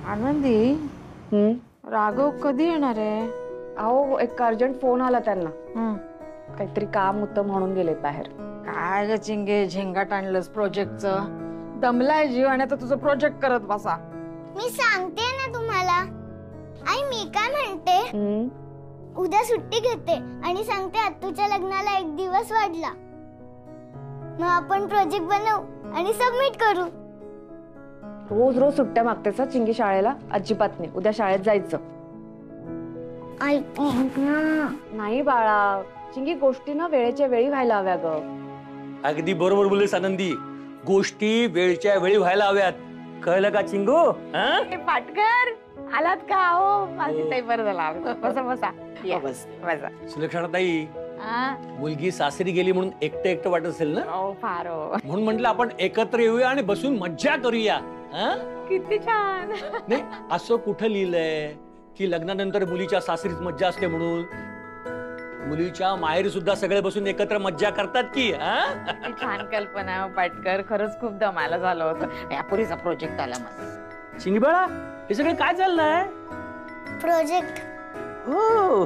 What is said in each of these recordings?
आनंदी राघव कधी येणार आहे? अहो एक अर्जंट फोन आला त्यांना, काहीतरी काम होतं म्हणून गेले बाहेर. काय ग चिंगे झिंगाट आणलंस प्रोजेक्टचं? दमलाय जीव आणि आता तुझं प्रोजेक्ट करत बसा. मी सांगते ना तुम्हाला. आई मी काय म्हणते, उद्या सुट्टी घेते आणि सांगते आत्तूच्या लग्नाला 1 दिवस वाढला. मग आपण प्रोजेक्ट बनवू आणि सबमिट करू. रोज रोज सुट्ट्या मागतेस हा चिंगी शाळेला? अजिबात नाही, उद्या शाळेत जायचं. नाही बाळा, चिंगी गोष्टी ना वेळेच्या वेळी व्हायला हव्या ग. अगदी बरोबर बोललीस आनंदी, गोष्टी वेळच्या वेळी व्हायला हव्यात. कळलं का चिंगू? पाटकर आलात का? हो माझी ताई बरं झाला. बसा बसा बसा. सुलक्षणाताई, मुलगी सासरी गेली म्हणून एकटं एकटं वाटत असेल ना? हो फार. म्हणून म्हटलं आपण एकत्र येऊया आणि बसून मज्जा करूया. किती छान. नाही असं कुठं लिहिलंय की लग्नानंतर मुलीच्या सासरीच मज्जा असते म्हणून? मुलीच्या माहेरी सुद्धा सगळे बसून एकत्र मज्जा करतात की. छान कल्पना पाटकर, खरंच खूप दमाला झालं होतं. या पुरीचा प्रोजेक्ट आला मला. चिंगी बाळा, हे सगळं काय चाललंय? प्रोजेक्ट. हो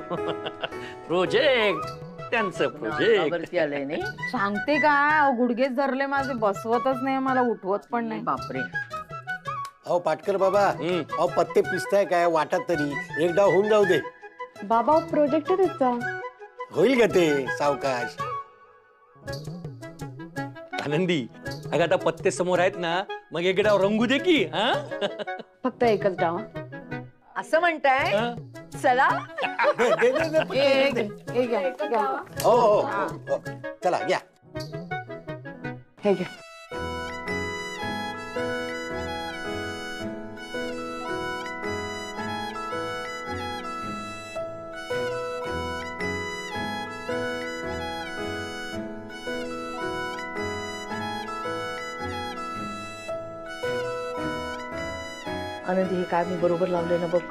प्रोजेक्ट, त्यांचं प्रोजेक्ट आलंय. नाही सांगते काय, गुडघेच धरले माझे, बसवतच नाही मला, उठवत पण नाही. बापरे. अहो पाटकर बाबा, अहो पत्ते पिसताय काय वाटत तरी एकदा होऊन जाऊ दे. बाबा प्रोजेक्ट त्याचा होईल का ते सावकाश. आनंदी, अगं आता पत्ते समोर आहेत ना, मग एक डाव रंगू दे की. फक्त एकच डाव. असं म्हणताय? चला हो हो चला घ्या. हे घे. आनंदी, हे काय मी बरोबर लावले ना बघ.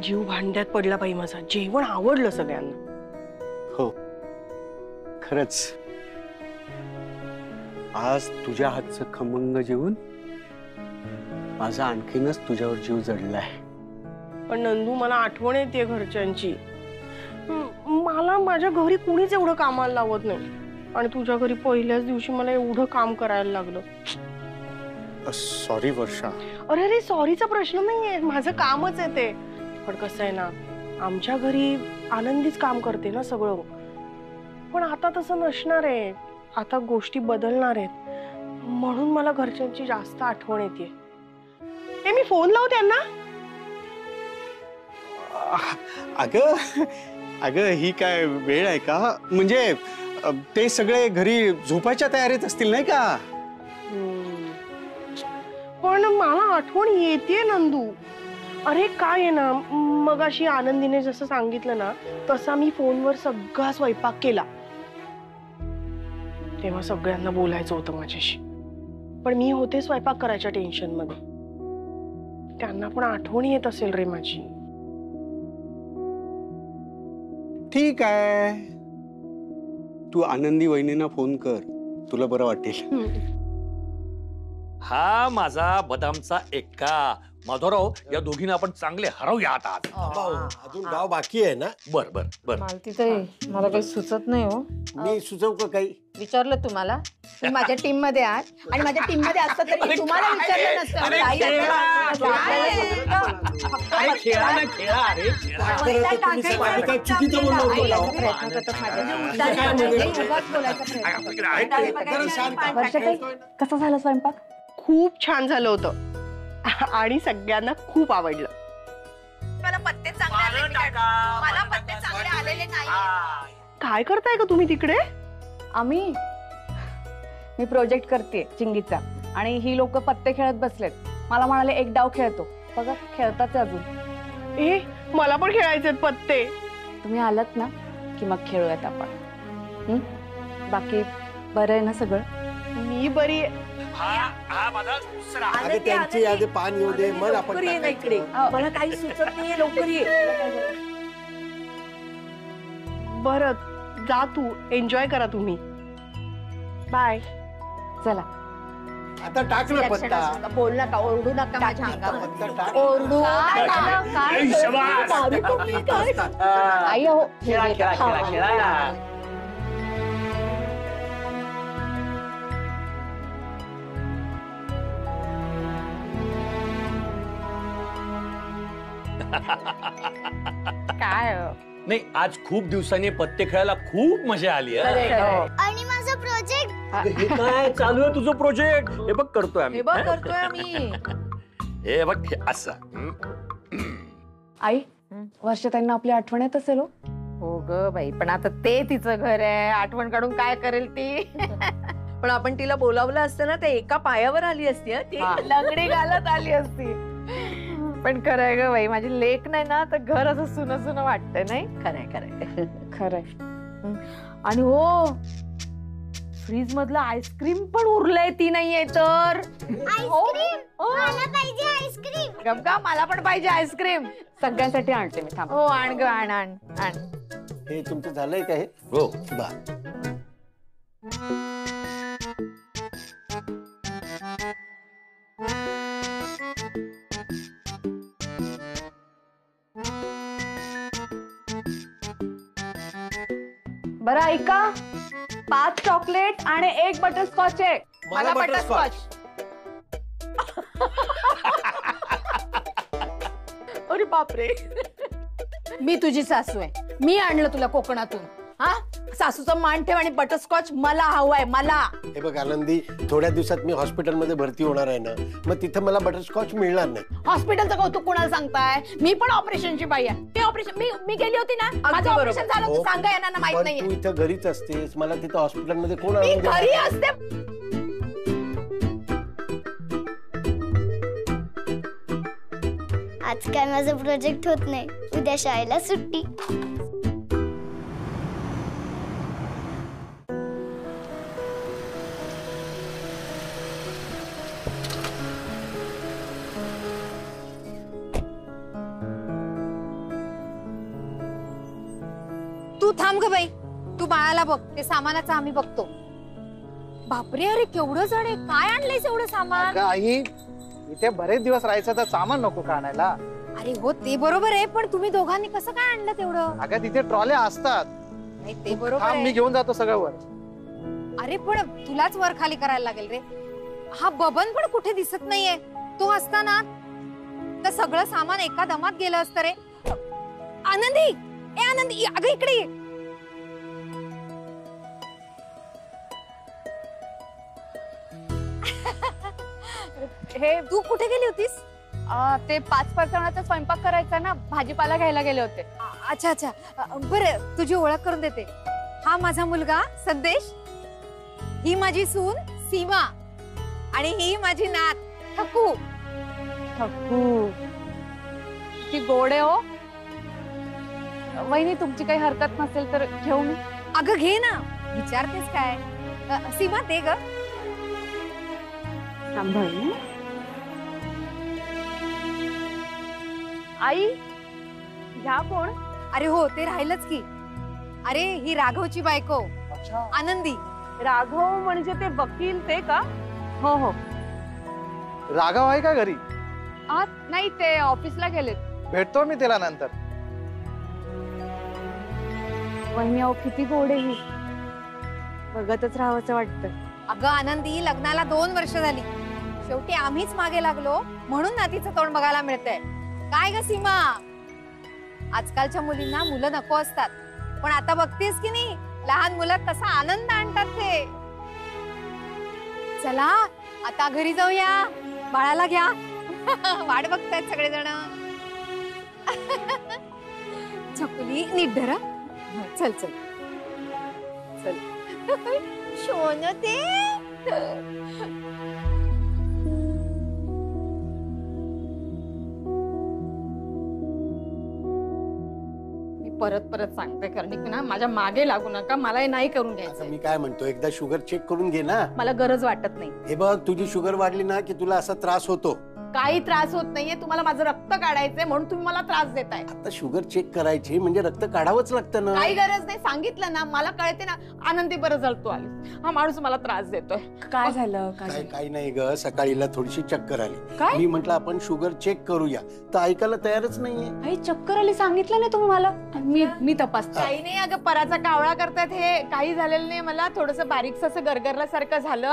जीव भांड्यात पडला बाई माझा. जेवण आवडलं सगळ्यांना. हो खरंच, आज तुझ्या हातचं खमंग जेवून माझा आणखीनच तुझ्यावर जीव जडलाय. पण नंदू, मला आठवण येते घरच्यांची. मला माझ्या घरी कुणीच एवढं कामाला लावत नाही आणि तुझ्या घरी पहिल्याच दिवशी मला एवढं काम करायला लागलं. सॉरी वर्षा. अरे अरे, सॉरीचा प्रश्न नाहीये, माझं कामच आहे ते. पण कसं आहे ना, आमच्या घरी आनंदीच काम करते ना सगळं. पण आता तसं नसणार आहे, आता गोष्टी बदलणार आहेत. म्हणून मला घरच्यांची जास्त आठवण येते. हे मी फोन लावू त्यांना. अगं अगं, ही काय वेळ आहे का? म्हणजे ते सगळे घरी झोपायच्या तयारीत असतील नाही का? पण मला आठवण येते नंदू. अरे काय आहे ना, मगाशी आनंदीने जसं सांगितलं ना, तसा मी फोनवर सगळा स्वयंपाक केला. तेव्हा सगळ्यांना बोलायचं होतं माझ्याशी, पण मी होते स्वयंपाक करायच्या टेन्शन मध्ये. त्यांना पण आठवण येत असेल रे माझी. ठीक आहे, तू आनंदी वहिनींना फोन कर, तुला बरं वाटेल. हा माझा बदामचा एक्का. माधवराव, या दोघींना आपण चांगले हरवूया आता. अजून गाव बाकी आहे ना? बर बर बर. मालती ताई, मला काही सुचत नाही हो. मी सुचव का काही? विचारलं तुम्हाला? तुम्ही माझ्या टीम मध्ये आहात आणि माझ्या टीम मध्ये असतात तरी तुम्हाला विचारलं नसतं. चुकीचं बोललो. कसा झाला स्वयंपाक? खूप छान झालं होतं आणि सगळ्यांना खूप आवडलं. मला पत्ते चांगले आलेले नाही. काय करताय का तुम्ही तिकडे? मी प्रोजेक्ट करते चिंगीचा आणि ही लोक पत्ते खेळत बसलेत. मला म्हणाले 1 डाव खेळतो. बघा खेळताच अजून. ए, मला पण खेळायचे पत्ते. तुम्ही आलात ना की मग खेळूयात आपण. बाकी बरं आहे ना सगळं? मी बरी. अगं त्यांची आधी पान येऊ दे, मग आपण इकडे. मला काही सुचत नाहीये, लवकर ये. बरं, जा तू, एन्जॉय करा तुम्ही. बाय. चला आता टाक ना पत्ता. बोल नका, ओरडू नका माझ्या अंगावर. पत्ता टाक. ओरडू काय नका. झालं? काय ऐ, शाबास. आई अहो खेळा खेळा खेळा खेळा. काय हो? नाही, आज खूप दिवसांनी पत्ते खेळायला खूप मजा आली हं? हो. आणि माझा प्रोजेक्ट हे काय चालू आहे तुझं प्रोजेक्ट? हे बघ करतोय आम्ही. हे बघ करतोय आम्ही. हे बघ हे असं. आई वर्षाताईंना आपली आठवण येत असेल हो. हो ग बाई, पण आता ते तिचं घर आहे, आठवण काढून काय करेल ती? पण आपण तिला बोलावलं असतं ना, ते एका पायावर आली असती हं ती. लंगडी घालत आली असती. पण खरंय ग बाई, माझी लेक नाही ना, तर घर असं सुन सुन वाटतंय नाही. खरंय खरंय. खरंय. आणि हो, फ्रीज मधलं आईस्क्रीम पण उरलंय, ती नाहीये तर. आईस्क्रीम मला पाहिजे आईस्क्रीम. गमका, मला पण पाहिजे आईस्क्रीम. सगळ्यांसाठी आणते मी, थांब. हो आण ग, आण आण आण. हे तुमचं झालंय का हे? हो. बर. बरं ऐका, 5 चॉकलेट आणि 1 बटरस्कॉच आहे. मला बटरस्कॉच. अरे बापरे. मी तुझी सासू आहे, मी आणलं तुला कोकणातून. हा, सासूचा मान ठेव आणि बटरस्कॉच मला हवंय, मला. हे बघ आनंदी, थोड्या दिवसात मी हॉस्पिटलमध्ये भरती होणार आहे ना, मग तिथं मला बटरस्कॉच मिळणार नाही. हॉस्पिटलचं कौतुक कोणाला सांगताय? मी पण ऑपरेशनची बाई आहे. ते ऑपरेशन मी गेली होती ना, माझं ऑपरेशन झालं होतं, सांगा यांना माहित पण नाहीये. तू इथं घरीच असतेस, मला तिथं हॉस्पिटलमध्ये कोण मी आणून देणार? घरी असते. आज काय माझं प्रोजेक्ट होत नाही, उद्या शाळेला सुट्टी. तू थांब ग बाई, तू बाळाला बघ, ते सामानाचं आम्ही बघतो. बापरे, अरे केवढं जड आहे, काय आणलंयस एवढं सामान? अगं आई, इथे बरेच दिवस राहायचं तर सामान नको का आणायला? अरे हो, ते बरोबर आहे, पण तुम्ही दोघांनी कसं काय आणलं तेवढं? अगं तिथे ट्रॉल्या असतात. नाही, ते बरोबर थांब, मी आहे. घेऊन जातो सगळं वर. अरे पण तुलाच वर खाली करायला लागेल रे. हा बबन पण कुठे दिसत नाहीये. तो असताना तर सगळं सामान एका दमात गेलं असतं रे. आनंदी, ए आनंदी, अगं इकडे ये. हे तू कुठे गेली होतीस? ते 5 परसवण्याचा स्वयंपाक करायचा ना, भाजीपाला घ्यायला गेले होते. अच्छा अच्छा, बरं तुझी ओळख करून देते. हा माझा मुलगा संदेश, ही माझी सून सीमा आणि ही माझी नात ठकू. ठकू, ती गोड आहे हो. वहिनी, तुमची काही हरकत नसेल तर घेऊ मी? अगं घे ना, विचारतेस काय? सीमा दे ग. सांभाळ. आई, ह्या कोण? अरे हो, ते राहिलंच की. अरे ही राघवची बायको आनंदी. राघव म्हणजे ते वकील ते का? हो हो. राघव आहे का घरी? नाही, ते ऑफिसला गेलेत. भेटतो मी त्याला नंतर. वहिनी अहो, किती गोड आहे ही, बघतच राहावंसं वाटतं. अगं आनंदी, लग्नाला 2 वर्ष झाली, शेवटी आम्हीच मागे लागलो म्हणून नातीचं तोंड बघायला मिळतंय. काय ग सीमा, आजकालच्या मुलींना मुलं नको असतात, पण आता बघतेस की नाही, लहान मुलं कसा आनंद आणतात ते. चला आता घरी जाऊया, बाळाला घ्या. वाट बघतायत सगळेजण. छकुली नीट धर. चल चल चल. शोन ते. परत परत सांगते, कारण ना माझ्या मागे लागू नका, मला हे नाही करून आता घ्यायचं. मी काय म्हणतो, एकदा शुगर चेक करून घे ना. मला गरज वाटत नाही. हे बघ, तुझी शुगर वाढली ना की तुला असा त्रास होतो. काही त्रास होत नाहीये, तुम्हाला माझं रक्त काढायचंय म्हणून तुम्ही मला त्रास देताय. आता शुगर चेक करायची म्हणजे रक्त काढावंच लागतं ना. काही गरज नाही, सांगितलं ना, मला कळते ना. आनंदी बरं झालं तू आलीस, हा माणूस मला त्रास देतोय. काय झालं? काही नाही ग, सकाळीला थोडीशी चक्कर आली. काय? मी म्हंटल आपण शुगर चेक करूया, तर ऐकायला तयारच नाहीये. आई चक्कर आली सांगितलं नाही तुम्ही मला? मी तपासते. काही नाही अगं, पराचा कावळा करतात हे, काही झालेलं नाही मला. थोडस बारीकस असं गरगरल्यासारखं झालं,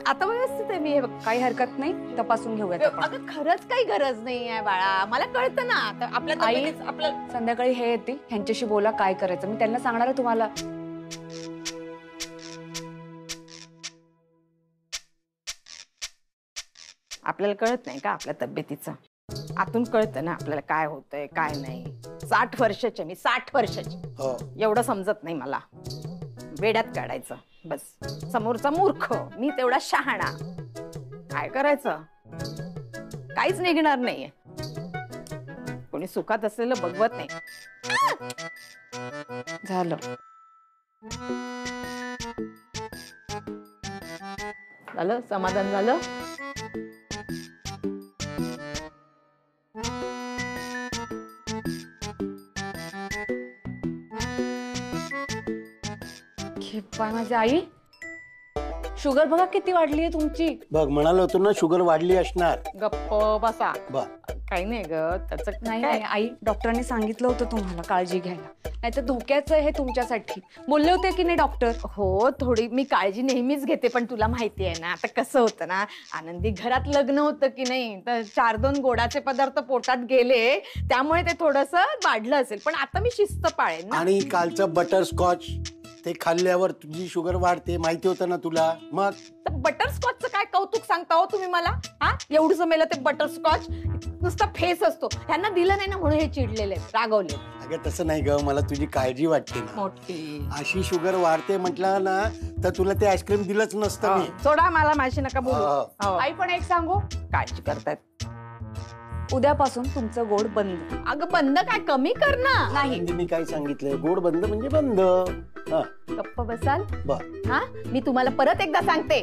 आता व्यवस्थित आहे मी. हे बघ, काही हरकत नाही, तपासून घेऊया. अगं खरंच काही गरज नाही आहे बाळा, मला कळतं ना. आपल्या तब्येतीत आपलं संध्याकाळी हे येते, ह्यांच्याशी बोला काय करायचं, मी त्यांना सांगणार आहे तुम्हाला. आपल्याला कळत नाही का आपल्या तब्येतीचं? आतून कळतं ना आपल्याला काय होतंय काय नाही. 60 वर्षाची मी, 60 वर्षाची. एवढं समजत नाही मला. वेड्यात काढायचं बस. समोरचा मूर्ख, मी तेवढा शहाणा. काय करायचं? काहीच निघणार नाहीये. कोणी सुखात असलेलं बघवत नाही. झालं. झालं, समाधान झालं. माझी आई, शुगर बघा किती वाढली आहे तुमची. बघ म्हणालो होतो ना शुगर वाढली असणार. गप्प बसा. काही नाही ग त्याचं. नाही आई, डॉक्टरांनी सांगितलं होतं तुम्हाला काळजी घ्यायला, नाहीतर धोक्याचं आहे तुमच्यासाठी. बोलले होते की नाही डॉक्टर? हो, थोडी मी काळजी नेहमीच घेते, पण तुला माहिती आहे ना आता कसं होतं ना. आनंदी घरात लग्न होतं की नाही, तर 4-2 गोडाचे पदार्थ पोटात गेले, त्यामुळे ते थोडस वाढलं असेल. पण आता मी शिस्त पाळेन ना. आणि कालचं बटरस्कॉच ते खाल्ल्यावर तुझी शुगर वाढते, माहिती होतं ना तुला. मग बटरस्कॉचचं काय कौतुक सांगता हो तुम्ही मला? हा, एवढं मेलं ते बटरस्कॉच, नुसता फेस असतो. ह्यांना दिलं नाही ना म्हणून हे चिडलेले, रागवले. अगं तसं नाही ग, मला तुझी काळजी वाटते ना. मोठी अशी शुगर वाढते म्हटलं ना तर तुला ते आईस्क्रीम दिलंच नसतं मी. सोडा मला, माझी नका बोलू. आई पण एक सांगू, काळजी करतायत. उद्यापासून तुमचं गोड बंद. अगं बंद काय, कमी कर ना. नाही, मी काय सांगितलंय, गोड बंद म्हणजे बंद. गप्प बसाल? बर. हा, मी तुम्हाला परत एकदा सांगते,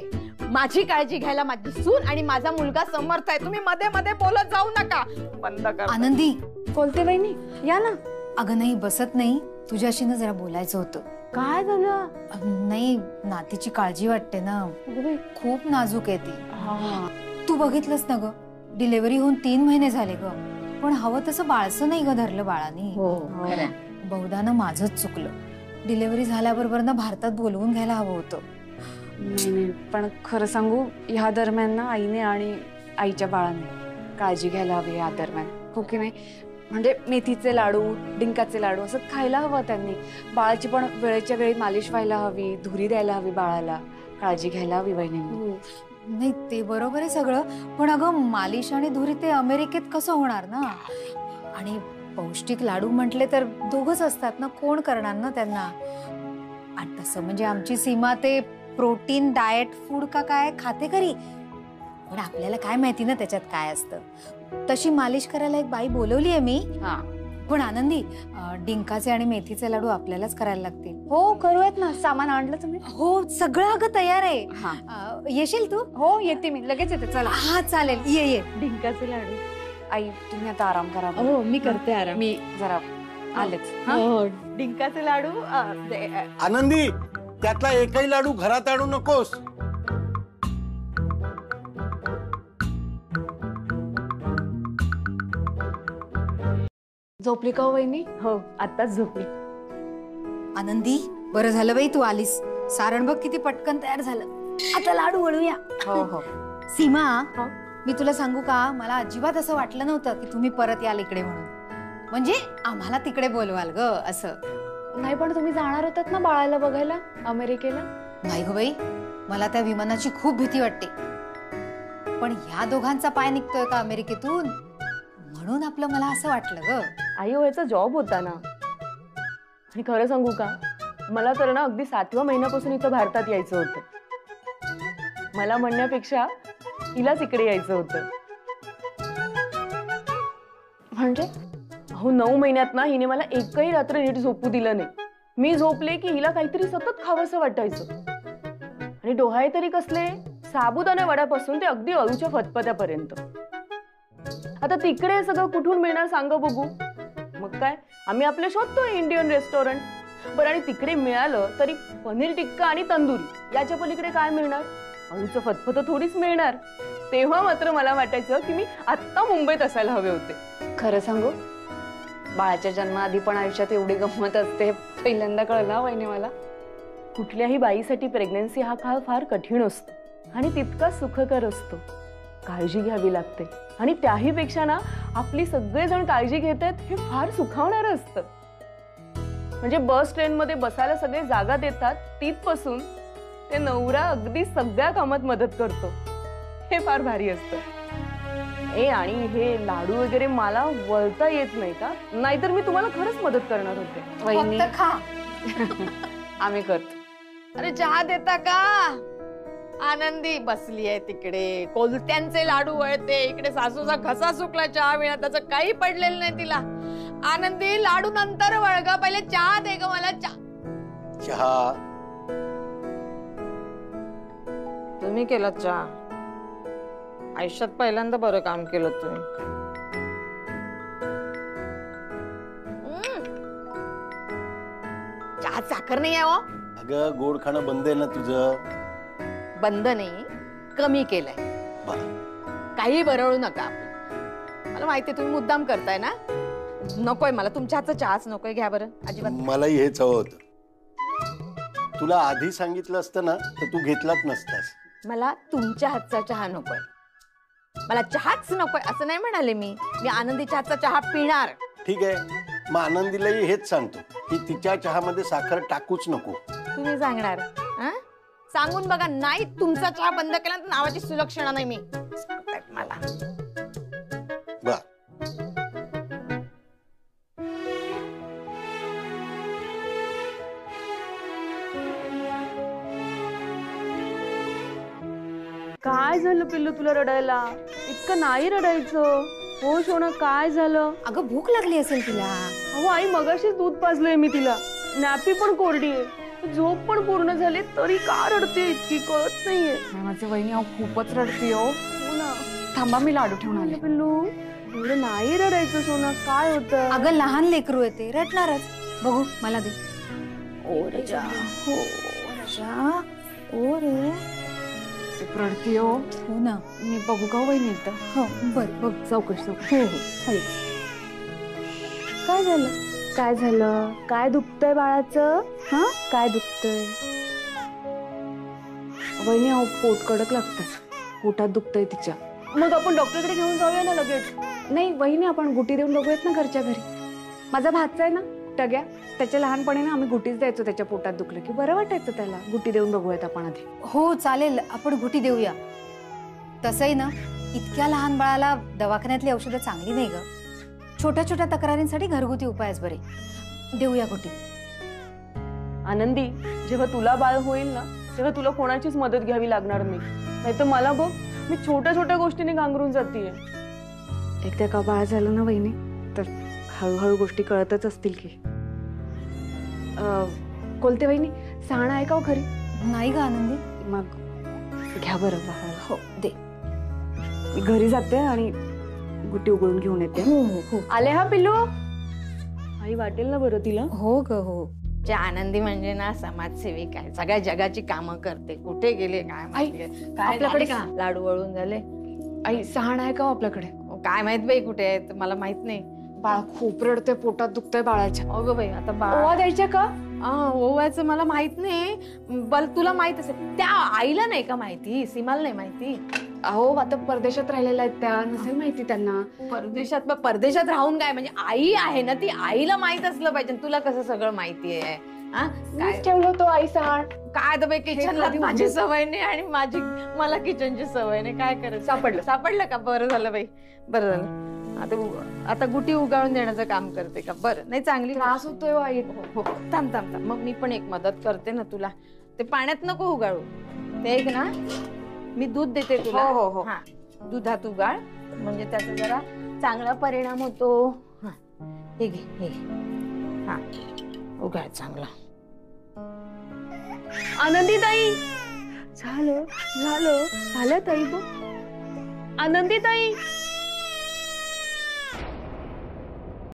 माझी काळजी घ्यायला माझी सून आणि माझा मुलगा समर्थ आहे. तुम्ही मध्ये मध्ये बोलत जाऊ नका. बंद कर. आनंदी, बोलते वहिनी, या ना. अगं नाही, बसत नाही, तुझ्याशी ना जरा बोलायचं होतं. काय झालं? नाही, नातीची काळजी वाटते ना, खूप नाजूक आहे ती. तू बघितलंस ना ग, डिलिव्हरी होऊन 3 महिने झाले ग, पण हवं तसं बाळसं नाही ग धरलं बाळानी. बहुधा ना माझंच चुकलं. डिलिव्हरी झाल्याबरोबर ना भारतात बोलवून घ्यायला हवं होतं. नाही, पण खरं सांगू, ह्या दरम्यान ना आईने आणि आईच्या बाळाने काळजी घ्यायला हवी. या दरम्यान हो की नाही, म्हणजे मेथीचे लाडू, डिंकाचे लाडू असं खायला हवं त्यांनी. बाळाची पण वेळेच्या वेळी मालिश व्हायला हवी, धुरी द्यायला हवी, बाळाला काळजी घ्यायला हवी वहिनी. नाही ते बरोबर आहे सगळं, पण अगं मालिश आणि धुरी ते अमेरिकेत कसं होणार ना. आणि पौष्टिक लाडू म्हटले तर दोघच असतात ना, कोण करणार ना त्यांना. आणि तसं म्हणजे आमची सीमा ते प्रोटीन डाएट फूड का काय खाते खरी, पण आपल्याला काय माहिती ना त्याच्यात काय असतं. तशी मालिश करायला एक बाई बोलवली आहे मी. पण आनंदी, डिंकाचे आणि मेथीचे लाडू आपल्यालाच करायला लागतील. हो करूयात ना, सामान आणलं तुम्ही? हो सगळं अगं तयार आहे. येशील तू? हो येते मी, लगेच येते. चला. हा चालेल, ये. डिंकाचे लाडू. आई तुम्ही आता आराम करा. हो मी करते आराम. मी जरा आलेच. हो, डिंकाचे लाडू. आनंदी, त्यातला एकही लाडू घरात आणू नकोस. झोपली का वहिनी? हो आत्ताच झोपली. आनंदी, बरं झालं बाई तू आलीस. सारण बघ किती पटकन तयार झालं. आता लाडू वळूया. हो. सीमा, मी तुला सांगू का, मला अजिबात असं वाटलं नव्हतं की तुम्ही परत याल इकडे म्हणून. म्हणजे आम्हाला तिकडे बोलवाल ग असं. नाही, पण तुम्ही जाणार होतात ना बाळाला बघायला अमेरिकेला? नाही ग बाई, मला त्या विमानाची खूप भीती वाटते. पण ह्या दोघांचा पाय निघतोय का अमेरिकेतून, म्हणून आपलं मला असं वाटलं ग. आई व्हायचा जॉब होता ना. आणि खरं सांगू का, मला तर ना अगदी 7व्या महिन्यापासून इथं भारतात यायचं होतं. मला म्हणण्यापेक्षा हिलाच इकडे यायचं होतं. म्हणजे हो, 9 महिन्यात ना हिने मला एकही रात्र नीट झोपू दिलं नाही. मी झोपले की हिला काहीतरी सतत खावंसं वाटायचं. आणि डोहाळे तरी कसले, साबुदाणा वड्यापासून ते अगदी अळूच्या फतफत्यापर्यंत. आता तिकडे हे सगळं कुठून मिळणार सांग बघू. मग काय, आम्ही आपले शोधतोय इंडियन रेस्टॉरंट. बरं, आणि तिकडे मिळालं तरी पनीर टिक्का आणि तंदुरी याच्या पलीकडे काय मिळणार? आळूचं फतफत थोडीच मिळणार. तेव्हा मात्र मला वाटायचं की मी आत्ता मुंबईत असायला हवे होते. खरं सांगू, बाळाच्या जन्माआधी पण आयुष्यात एवढी गंमत असते पहिल्यांदा कळलं वहिनी मला. कुठल्याही बाईसाठी प्रेग्नन्सी हा काळ फार कठीण असतो आणि तितका सुखकर असतो. काळजी घ्यावी लागते आणि त्याही पेक्षा ना आपली सगळेजण काळजी घेत आहेत हे फार सुखावणारं असतं. म्हणजे बस ट्रेन मध्ये बसायला सगळे जागा देतात तिथपासून ते नवरा अगदी सगळ्या कामात मदत करतो, हे फार भारी असतं. आणि हे लाडू वगैरे मला वळता येत नाही का? नाहीतर मी तुम्हाला खरंच मदत करणार होते. वहिनी फक्त खा. आम्ही करतो. अरे चहा देता का? आनंदी बसली आहे तिकडे, कोलत्यांचे लाडू वळते, इकडे सासूचा घसा सुकला चहा विना, त्याचं काही पडलेलं नाही तिला. आनंदी लाडू नंतर वळगा, पहिले चहा दे ग मला. चहा तुम्ही केलं चहा? आयुष्यात पहिल्यांदा बरं काम केलं तुम्ही. चहा साखर नाही आहे हो. अगं गोड खाणं बंद आहे ना तुझं? बंद नाही, कमी केलंय. काही बरळू नका. मला माहितीये तुम्ही मुद्दाम करताय ना. नकोय मला तुमच्या हातचा चहाच नकोय. घ्या बरं अजिबात. मलाही हेच हवं होतं. तुला आधी सांगितलं असतं ना तर तू घेतलाच नसतास. मला तुमच्या हातचा चहा नकोय. मला चहाच नकोय असं नाही म्हणाले मी. मी आनंदीच्या हातचा चहा पिणार. ठीक आहे, मग आनंदीलाही हेच सांगतो की तिच्या चहामध्ये साखर टाकूच नको. तुम्ही सांगणार? सांगून बघा. नाही तुमचा चहा बंद केला तर नावाची सुलक्षणा नाही मी. मला बर. काय झालं पिल्लू तुला रडायला? इतकं नाही रडायचं. हो सोना, काय झालं? अगं भूक लागली असेल तिला. अहो आई, मगाशीच दूध पाजलंय मी तिला. नॅपी पण कोरडी आहे, झोप पण पूर्ण झाली, तरी का रडते इतकी कळत नाहीये. माझी वहिनी अहो खूपच रडते हो. हो ना. थांबा मी लाडू ठेवून आले. पिल्लू एवढं नाही रडायचं सोना. काय होतं? अगं लहान लेकरू येते, रडणारच. बघू मला दे. ओ रजा, हो रजा, ओ रे. खूप रडते हो. हो ना. मी बघू का वहिनी एकदा? हो बर बघ. चौकश चौकश. हो हो. काय झालं? काय झालं? काय दुखतंय बाळाचं? हा, काय दुखतंय? वहिनी अहो पोट कडक लागतं. पोटात दुखतंय तिच्या. मग आपण डॉक्टरकडे घेऊन जाऊया ना लगेच. नाही वहिनी, आपण गुटी देऊन बघूयात ना घरच्या घरी. माझा भाचा आहे ना टग्या, त्याच्या लहानपणी ना आम्ही गुटीच द्यायचो. त्याच्या पोटात दुखलं की बरं वाटायचं त्याला. गुटी देऊन बघूयात आपण आधी. हो चालेल, आपण गुटी देऊया. तसंही ना इतक्या लहान बाळाला दवाखान्यातली औषधं चांगली नाही ग. छोट्या छोट्या तक्रारींसाठी घरगुती उपायच बरे. देऊया गुटी. आनंदी, जेव्हा तुला बाळ होईल ना तेव्हा तुला कोणाचीच मदत घ्यावी लागणार नाही. नाहीतर मला बघ, मी छोट्या छोट्या गोष्टीने गांगरून जातीये. एकदा का बाळ झालं ना वहिनी तर हळूहळू गोष्टी कळतच असतील की. कोलते वहिनी, साण आहे का हो खरी? नाही ग आनंदी. मग घ्या बरं बाळाला. हो दे. मी घरी जाते आणि गुटी उघडून घेऊन येते. हो हो हो. आले हा पिल्लू. आई वाटेल ना बरं तिला? हो ग हो. जे आनंदी म्हणजे ना समाजसेविक आहे. सगळ्या जगाची कामं करते. कुठे गेले काय माहिती. काय आपल्याकडे झाले का? लाडू वळून झाले? आई सहाण आहे का हो आपल्याकडे? काय माहित बाई कुठे आहेत, मला माहित नाही. बाळ खूप रडते, पोटात दुखतंय बाळाच्या. अगं बाई आता ओवा द्यायच्या का? ओवायचं मला माहित नाही. बल तुला माहित असेल. त्या आईला नाही का माहिती? सीमाला नाही माहिती? अहो आता परदेशात राहिलेल्या आहेत त्या, नसेल माहिती त्यांना. परदेशात राहून काय म्हणजे आई आहे ना ती, आईला माहित असलं पाहिजे. तुला कसं सगळं माहिती आहे? काय ठेवलं तो आई सहाण? काय तर बाई किचनला माझी सवय नाही आणि मला किचनची सवय नाही. काय करायचं? सापडलं का? बरं झालं बाई, बरं झालं. आता गुटी उगाळून देण्याचं काम करते का? बरं. नाही चांगली त्रास होतोय आई. हो थांब थांब थांब. मग मी पण एक मदत करते ना तुला. ते पाण्यात नको उगाळू. ते एक ना मी दूध देते तुला. हो हो. हा, दुधात उगाळ म्हणजे त्याचा जरा चांगला परिणाम होतो. हा हे घे, हे घे. हा उगाळ चांगला. आनंदी ताई, झालं झालं झालं ताई. तो आनंदी ताई,